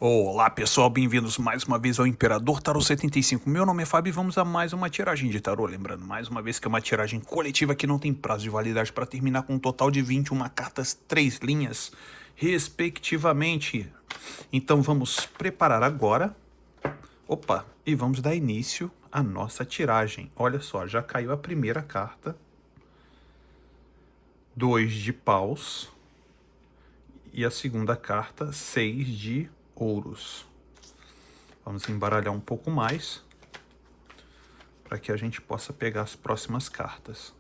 Olá pessoal, bem-vindos mais uma vez ao Imperador Tarô 75. Meu nome é Fábio e vamos a mais uma tiragem de tarô. Lembrando mais uma vez que é uma tiragem coletiva que não tem prazo de validade para terminar com um total de 21 cartas, 3 linhas, respectivamente. Então vamos preparar agora. Opa, e vamos dar início à nossa tiragem. Olha só, já caiu a primeira carta. 2 de paus. E a segunda carta, 6 de ouros. Vamos embaralhar um pouco mais para que a gente possa pegar as próximas cartas.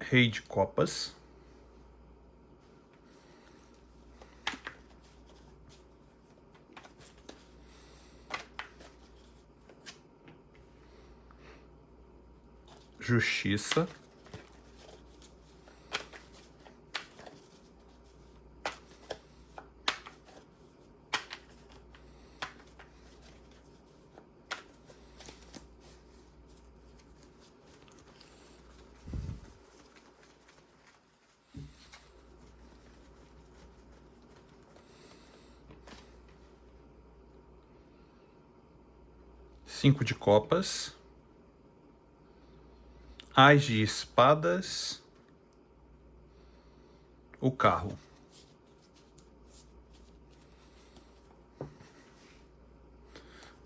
Rei de copas. Justiça. Cinco de copas. Ás de espadas. O carro.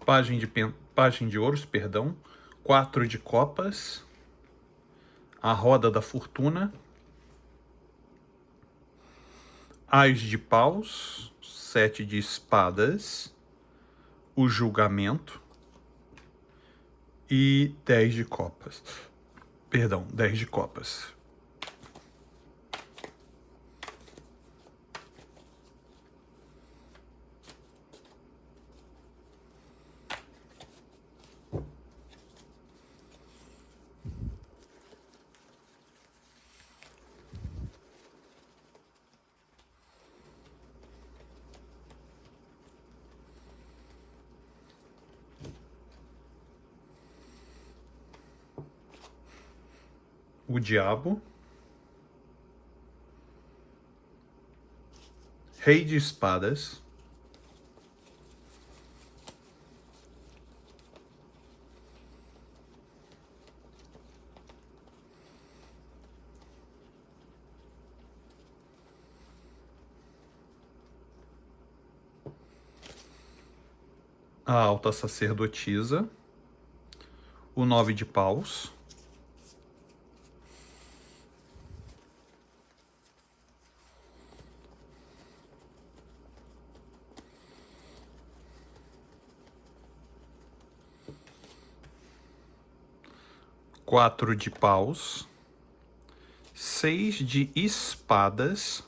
Pajem de ouros, perdão. 4 de copas. A roda da fortuna. Ás de paus. 7 de espadas. O julgamento. E 10 de copas. Perdão, 10 de copas. O diabo. Rei de espadas. A alta sacerdotisa. O 9 de paus. Quatro de paus. 6 de espadas.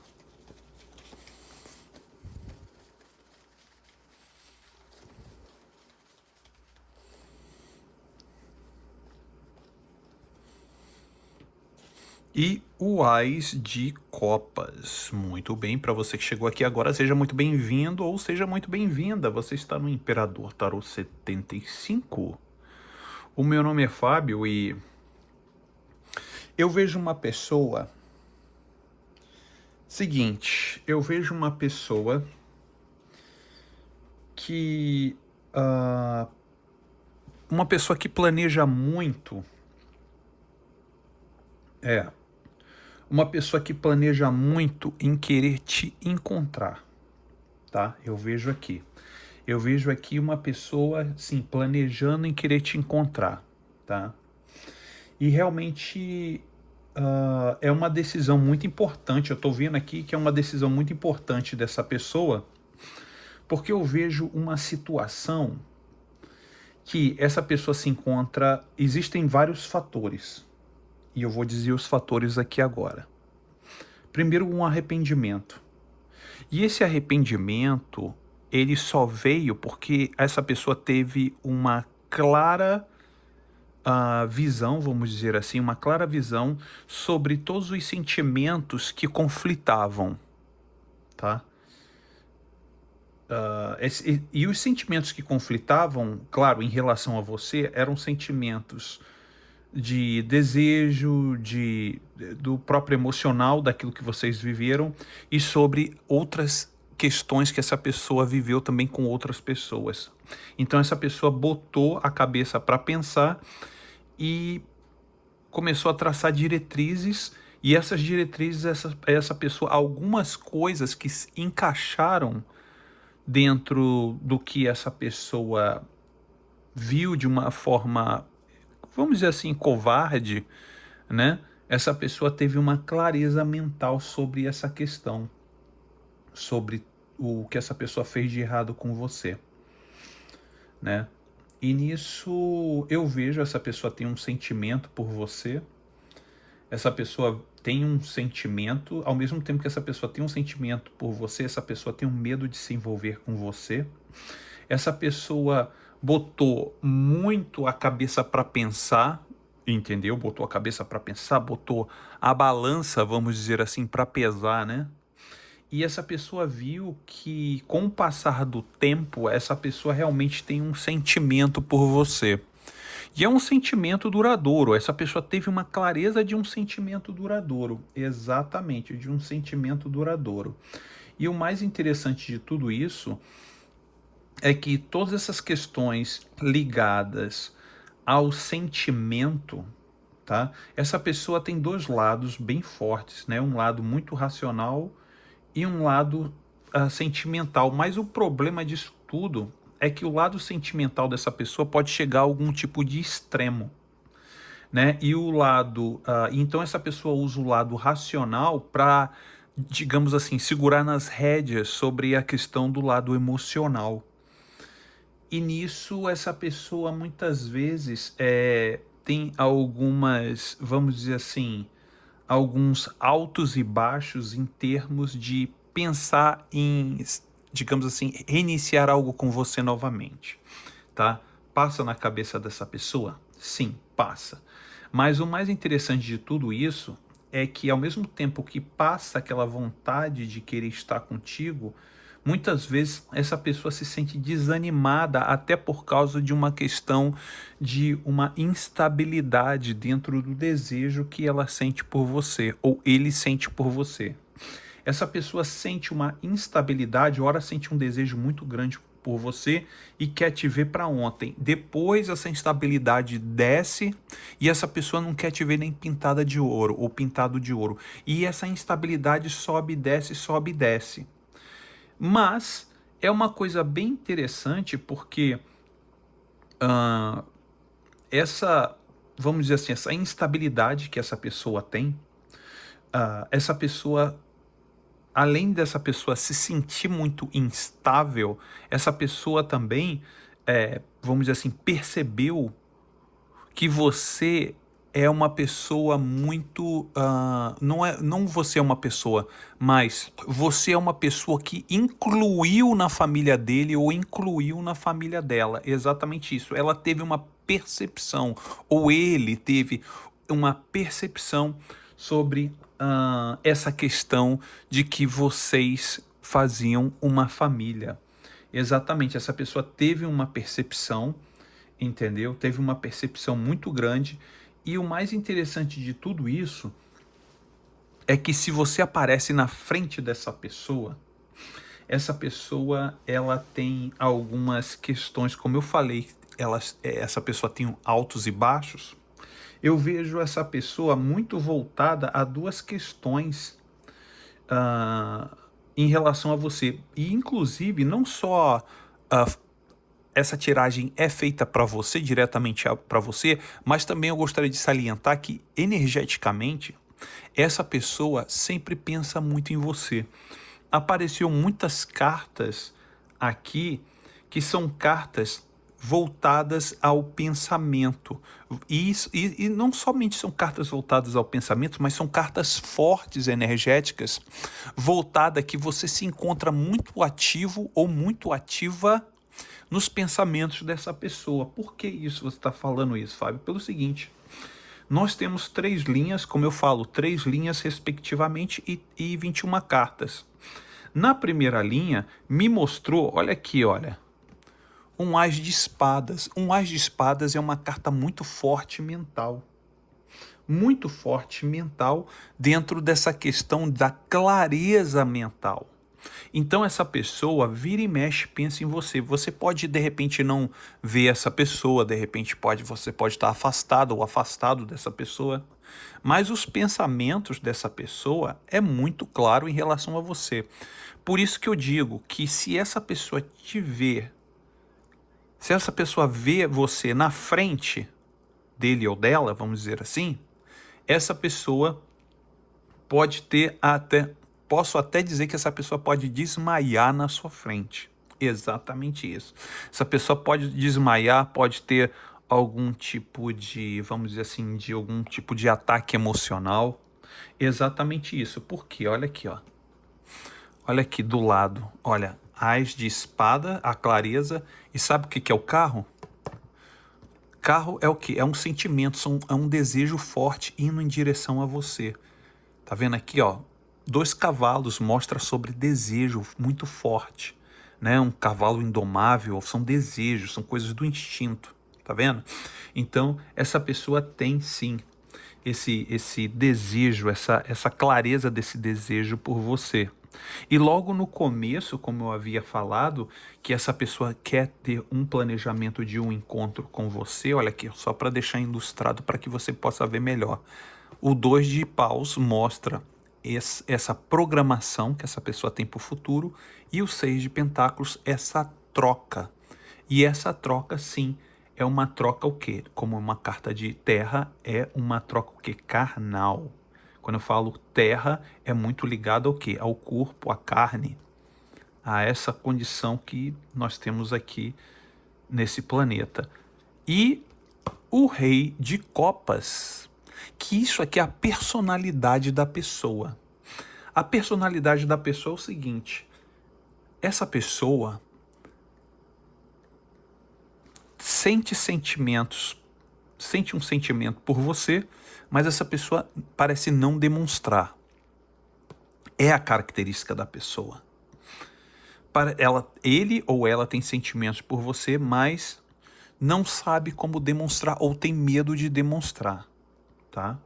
E o Ás de copas. Muito bem, para você que chegou aqui agora, seja muito bem-vindo ou seja muito bem-vinda. Você está no Imperador Tarô 75. O meu nome é Fábio e eu vejo uma pessoa... Seguinte, eu vejo uma pessoa que... uma pessoa que planeja muito... uma pessoa que planeja muito em querer te encontrar, tá? Eu vejo aqui uma pessoa, assim, planejando em querer te encontrar, tá? E realmente é uma decisão muito importante. Eu tô vendo aqui que é uma decisão muito importante dessa pessoa, porque eu vejo uma situação que essa pessoa se encontra... Existem vários fatores, e eu vou dizer os fatores aqui agora. Primeiro, um arrependimento. E esse arrependimento, ele só veio porque essa pessoa teve uma clara visão, vamos dizer assim, uma clara visão sobre todos os sentimentos que conflitavam, tá? E os sentimentos que conflitavam, claro, em relação a você, eram sentimentos de desejo, do próprio emocional, daquilo que vocês viveram, e sobre outras questões que essa pessoa viveu também com outras pessoas. Então essa pessoa botou a cabeça para pensar e começou a traçar diretrizes, e essas diretrizes, essa pessoa, algumas coisas que se encaixaram dentro do que essa pessoa viu de uma forma, vamos dizer assim, covarde, né? Essa pessoa teve uma clareza mental sobre essa questão, sobre o que essa pessoa fez de errado com você, né? E nisso eu vejo essa pessoa tem um sentimento por você, essa pessoa tem um sentimento, ao mesmo tempo que essa pessoa tem um sentimento por você, essa pessoa tem um medo de se envolver com você. Essa pessoa botou muito a cabeça para pensar, entendeu? Botou a cabeça para pensar, botou a balança, vamos dizer assim, para pesar, né? E essa pessoa viu que, com o passar do tempo, essa pessoa realmente tem um sentimento por você. E é um sentimento duradouro. Essa pessoa teve uma clareza de um sentimento duradouro. Exatamente, de um sentimento duradouro. E o mais interessante de tudo isso é que todas essas questões ligadas ao sentimento, tá? Essa pessoa tem dois lados bem fortes, né? Um lado muito racional e um lado sentimental. Mas o problema disso tudo é que o lado sentimental dessa pessoa pode chegar a algum tipo de extremo, né? E o lado, então essa pessoa usa o lado racional para, digamos assim, segurar nas rédeas sobre a questão do lado emocional. E nisso essa pessoa muitas vezes tem algumas, vamos dizer assim, alguns altos e baixos em termos de pensar em, digamos assim, reiniciar algo com você novamente, tá? Passa na cabeça dessa pessoa? Sim, passa. Mas o mais interessante de tudo isso é que, ao mesmo tempo que passa aquela vontade de querer estar contigo, muitas vezes essa pessoa se sente desanimada até por causa de uma questão de uma instabilidade dentro do desejo que ela sente por você, ou ele sente por você. Essa pessoa sente uma instabilidade, ora sente um desejo muito grande por você e quer te ver para ontem. Depois essa instabilidade desce e essa pessoa não quer te ver nem pintada de ouro ou pintado de ouro. E essa instabilidade sobe, desce, sobe e desce. Mas é uma coisa bem interessante porque essa, vamos dizer assim, essa instabilidade que essa pessoa tem, essa pessoa, além dessa pessoa se sentir muito instável, essa pessoa também, vamos dizer assim, percebeu que você é uma pessoa muito, não você é uma pessoa, mas você é uma pessoa que incluiu na família dele ou incluiu na família dela. Exatamente isso. Ela teve uma percepção, ou ele teve uma percepção sobre essa questão de que vocês faziam uma família. Exatamente, essa pessoa teve uma percepção, entendeu? Teve uma percepção muito grande. E o mais interessante de tudo isso é que, se você aparece na frente dessa pessoa, essa pessoa ela tem algumas questões, como eu falei, essa pessoa tem altos e baixos. Eu vejo essa pessoa muito voltada a duas questões em relação a você. E, inclusive, não só essa tiragem é feita para você, diretamente para você, mas também eu gostaria de salientar que, energeticamente, essa pessoa sempre pensa muito em você. Apareceu muitas cartas aqui que são cartas voltadas ao pensamento. E não somente são cartas voltadas ao pensamento, mas são cartas fortes, energéticas, voltada que você se encontra muito ativo ou muito ativa nos pensamentos dessa pessoa. Por que isso você está falando isso, Fábio? Pelo seguinte, nós temos 3 linhas, como eu falo, 3 linhas respectivamente e 21 cartas. Na primeira linha, me mostrou, olha aqui, olha, um As de Espadas. Um As de Espadas é uma carta muito forte mental. Muito forte mental dentro dessa questão da clareza mental. Então essa pessoa vira e mexe, pensa em você. Você pode de repente não ver essa pessoa, de repente você pode estar afastado ou afastado dessa pessoa, mas os pensamentos dessa pessoa é muito claro em relação a você. Por isso que eu digo que se essa pessoa te ver, se essa pessoa vê você na frente dele ou dela, vamos dizer assim, essa pessoa pode ter posso até dizer que essa pessoa pode desmaiar na sua frente. Exatamente isso. Essa pessoa pode desmaiar, pode ter algum tipo de, vamos dizer assim, de algum tipo de ataque emocional. Exatamente isso. Por quê? Olha aqui, ó. Olha aqui do lado. Olha, As de Espada, a clareza. E sabe o que é o carro? Carro é o quê? É um sentimento, é um desejo forte indo em direção a você. Tá vendo aqui, ó? 2 cavalos mostra sobre desejo muito forte, né? Um cavalo indomável, são desejos, são coisas do instinto, tá vendo? Então, essa pessoa tem sim esse desejo, essa clareza desse desejo por você. E logo no começo, como eu havia falado, que essa pessoa quer ter um planejamento de um encontro com você, olha aqui, só para deixar ilustrado para que você possa ver melhor. O 2 de paus mostra essa programação que essa pessoa tem para o futuro, e o 6 de pentáculos, essa troca. E essa troca, sim, é uma troca o quê? Como uma carta de terra, é uma troca o quê? Carnal. Quando eu falo terra, é muito ligado ao quê? Ao corpo, à carne, a essa condição que nós temos aqui nesse planeta. E o Rei de Copas, que isso aqui é a personalidade da pessoa. A personalidade da pessoa é o seguinte: essa pessoa sente um sentimento por você, mas essa pessoa parece não demonstrar. É a característica da pessoa. Ele ou ela tem sentimentos por você, mas não sabe como demonstrar ou tem medo de demonstrar, tá?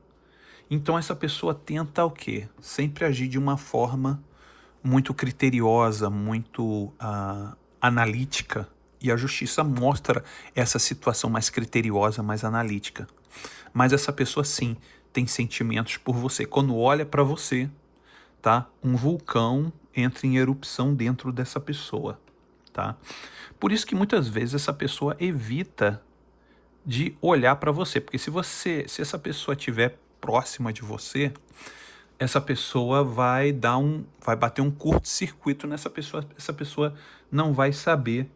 Então essa pessoa tenta o quê? Sempre agir de uma forma muito criteriosa, muito analítica. E a justiça mostra essa situação mais criteriosa, mais analítica. Mas essa pessoa sim tem sentimentos por você. Quando olha para você, tá? Um vulcão entra em erupção dentro dessa pessoa, tá? Por isso que muitas vezes essa pessoa evita de olhar para você, porque se essa pessoa estiver próxima de você, essa pessoa vai bater um curto-circuito nessa pessoa, essa pessoa não vai saber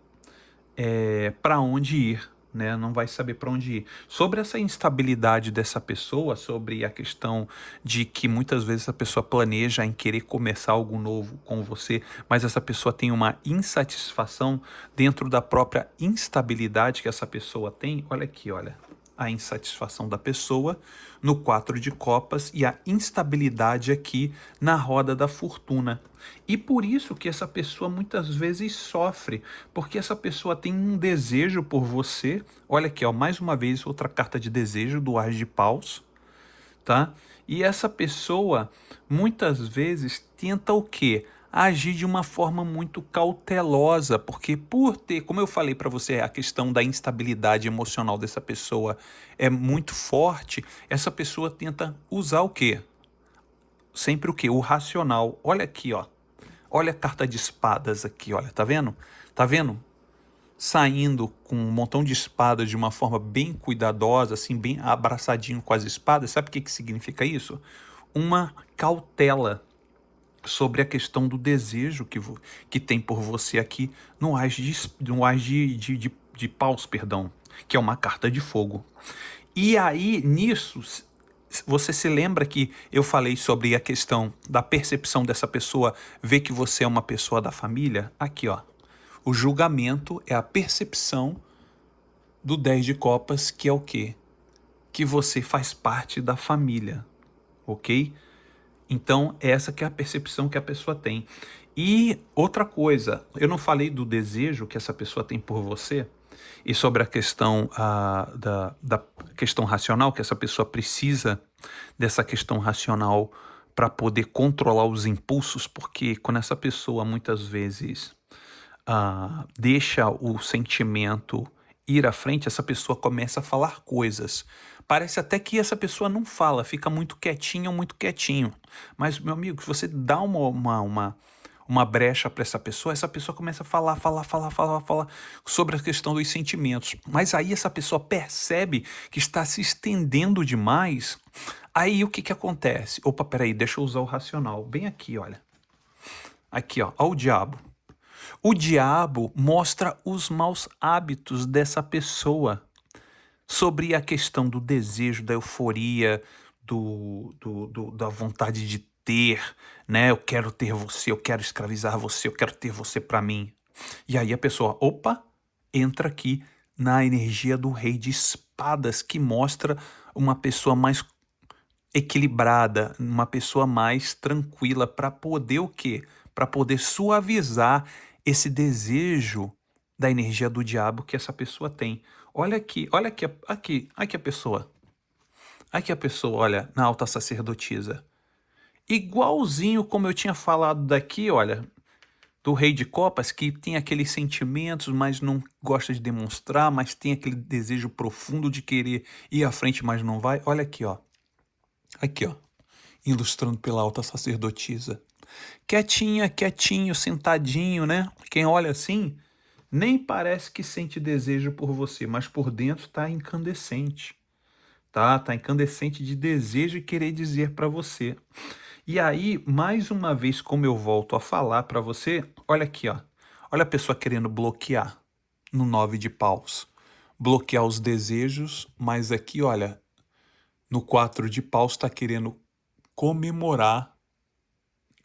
para onde ir, né? Não vai saber para onde ir. Sobre essa instabilidade dessa pessoa, sobre a questão de que muitas vezes a pessoa planeja em querer começar algo novo com você, mas essa pessoa tem uma insatisfação dentro da própria instabilidade que essa pessoa tem. Olha aqui, olha. A insatisfação da pessoa no 4 de copas e a instabilidade aqui na roda da fortuna. E por isso que essa pessoa muitas vezes sofre, porque essa pessoa tem um desejo por você. Olha aqui, ó, mais uma vez outra carta de desejo do As de Paus, tá? E essa pessoa muitas vezes tenta o quê? Agir de uma forma muito cautelosa, porque por ter, como eu falei para você, a questão da instabilidade emocional dessa pessoa é muito forte, essa pessoa tenta usar o quê? Sempre o quê? O racional. Olha aqui, ó. Olha a carta de espadas aqui, olha, tá vendo? Tá vendo? Saindo com um montão de espadas de uma forma bem cuidadosa, assim, bem abraçadinho com as espadas. Sabe o que significa isso? Uma cautela sobre a questão do desejo que tem por você aqui no As de Paus, perdão, que é uma carta de fogo. E aí, nisso, você se lembra que eu falei sobre a questão da percepção dessa pessoa, ver que você é uma pessoa da família? Aqui, ó. O julgamento é a percepção do 10 de copas, que é o quê? Que você faz parte da família, ok? Então, essa que é a percepção que a pessoa tem. E outra coisa, eu não falei do desejo que essa pessoa tem por você, e sobre a questão da questão racional, que essa pessoa precisa dessa questão racional para poder controlar os impulsos, porque quando essa pessoa muitas vezes deixa o sentimento ir à frente, essa pessoa começa a falar coisas. Parece até que essa pessoa não fala, fica muito quietinha ou muito quietinho. Mas, meu amigo, se você dá uma brecha para essa pessoa começa a falar sobre a questão dos sentimentos. Mas aí essa pessoa percebe que está se estendendo demais. Aí o que que acontece? Opa, peraí, deixa eu usar o racional. Bem aqui, olha. Aqui, ó o diabo. O diabo mostra os maus hábitos dessa pessoa sobre a questão do desejo, da euforia, da vontade de ter, né? Eu quero ter você, eu quero escravizar você, eu quero ter você para mim. E aí a pessoa, opa, entra aqui na energia do rei de espadas, que mostra uma pessoa mais equilibrada, uma pessoa mais tranquila para poder o quê? Para poder suavizar esse desejo da energia do diabo que essa pessoa tem. Olha aqui a pessoa. Aqui a pessoa, olha, na alta sacerdotisa. Igualzinho como eu tinha falado daqui, olha, do rei de copas, que tem aqueles sentimentos, mas não gosta de demonstrar, mas tem aquele desejo profundo de querer ir à frente, mas não vai. Olha aqui, ó. Aqui, ó. Ilustrando pela alta sacerdotisa. Quietinha, quietinho, sentadinho, né? Quem olha assim, nem parece que sente desejo por você, mas por dentro tá incandescente. Tá incandescente de desejo e querer dizer para você. E aí, mais uma vez, como eu volto a falar para você, olha aqui, ó. Olha a pessoa querendo bloquear no 9 de paus. Bloquear os desejos, mas aqui, olha, no 4 de paus está querendo comemorar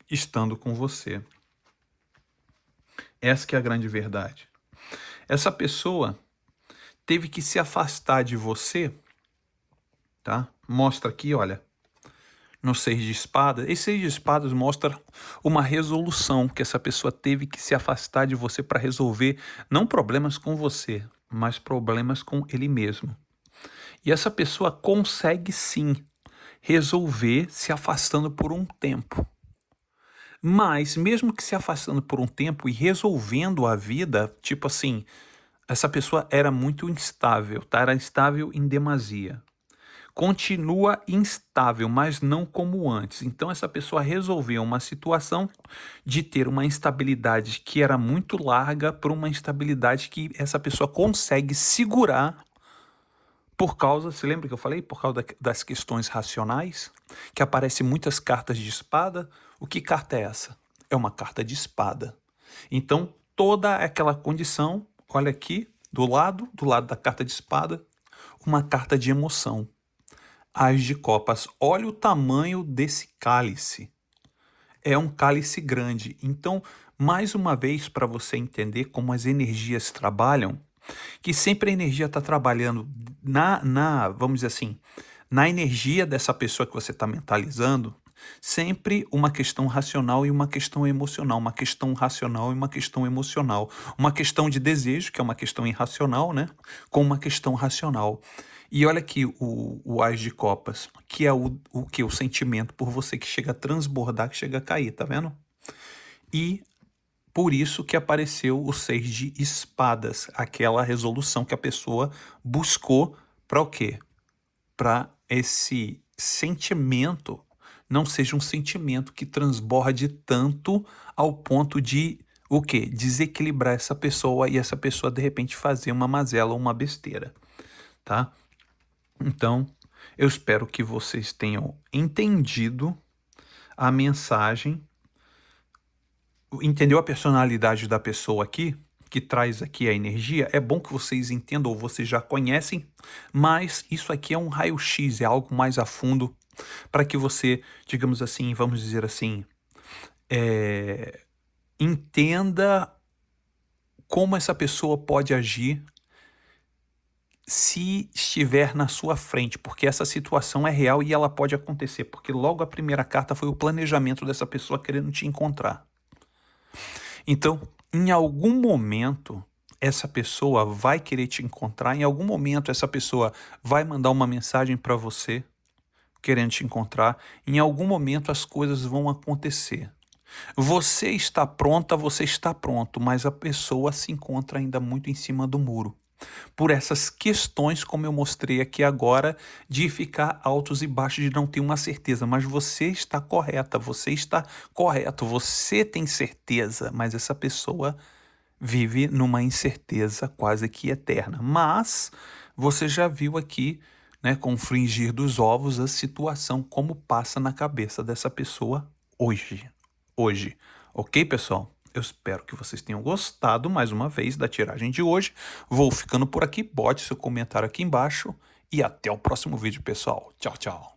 estando com você. Essa que é a grande verdade. Essa pessoa teve que se afastar de você, tá? Mostra aqui, olha, no 6 de espadas. Esse 6 de espadas mostra uma resolução que essa pessoa teve que se afastar de você para resolver não problemas com você, mas problemas com ele mesmo. E essa pessoa consegue sim resolver se afastando por um tempo. Mas mesmo que se afastando por um tempo e resolvendo a vida, tipo assim, essa pessoa era muito instável, tá? Era instável em demasia. Continua instável, mas não como antes. Então essa pessoa resolveu uma situação de ter uma instabilidade que era muito larga para uma instabilidade que essa pessoa consegue segurar por causa, você lembra que eu falei? Por causa das questões racionais, que aparecem muitas cartas de espada. O que carta é essa? É uma carta de espada. Então, toda aquela condição, olha aqui, do lado da carta de espada, uma carta de emoção. As de copas. Olha o tamanho desse cálice. É um cálice grande. Então, mais uma vez, para você entender como as energias trabalham, que sempre a energia está trabalhando vamos dizer assim, na energia dessa pessoa que você está mentalizando, sempre uma questão racional e uma questão emocional, uma questão racional e uma questão emocional, uma questão de desejo, que é uma questão irracional, né, com uma questão racional. E olha aqui o As de Copas, que é o que? O sentimento por você que chega a transbordar, que chega a cair, tá vendo? E por isso que apareceu o 6 de espadas, aquela resolução que a pessoa buscou para o quê? Para esse sentimento não seja um sentimento que transborde tanto ao ponto de o quê? Desequilibrar essa pessoa e essa pessoa de repente fazer uma mazela ou uma besteira, tá? Então, eu espero que vocês tenham entendido a mensagem, entendeu a personalidade da pessoa aqui, que traz aqui a energia. É bom que vocês entendam, ou vocês já conhecem, mas isso aqui é um raio-x, é algo mais a fundo, para que você, digamos assim, vamos dizer assim, entenda como essa pessoa pode agir se estiver na sua frente, porque essa situação é real e ela pode acontecer, porque logo a primeira carta foi o planejamento dessa pessoa querendo te encontrar. Então, em algum momento, essa pessoa vai querer te encontrar, em algum momento essa pessoa vai mandar uma mensagem para você querendo te encontrar, em algum momento as coisas vão acontecer. Você está pronta, você está pronto, mas a pessoa se encontra ainda muito em cima do muro. Por essas questões, como eu mostrei aqui agora, de ficar altos e baixos, de não ter uma certeza. Mas você está correta, você está correto, você tem certeza, mas essa pessoa vive numa incerteza quase que eterna. Mas você já viu aqui, né, com o fringir dos ovos, a situação como passa na cabeça dessa pessoa hoje. Ok, pessoal? Eu espero que vocês tenham gostado mais uma vez da tiragem de hoje. Vou ficando por aqui, bote seu comentário aqui embaixo e até o próximo vídeo, pessoal. Tchau, tchau.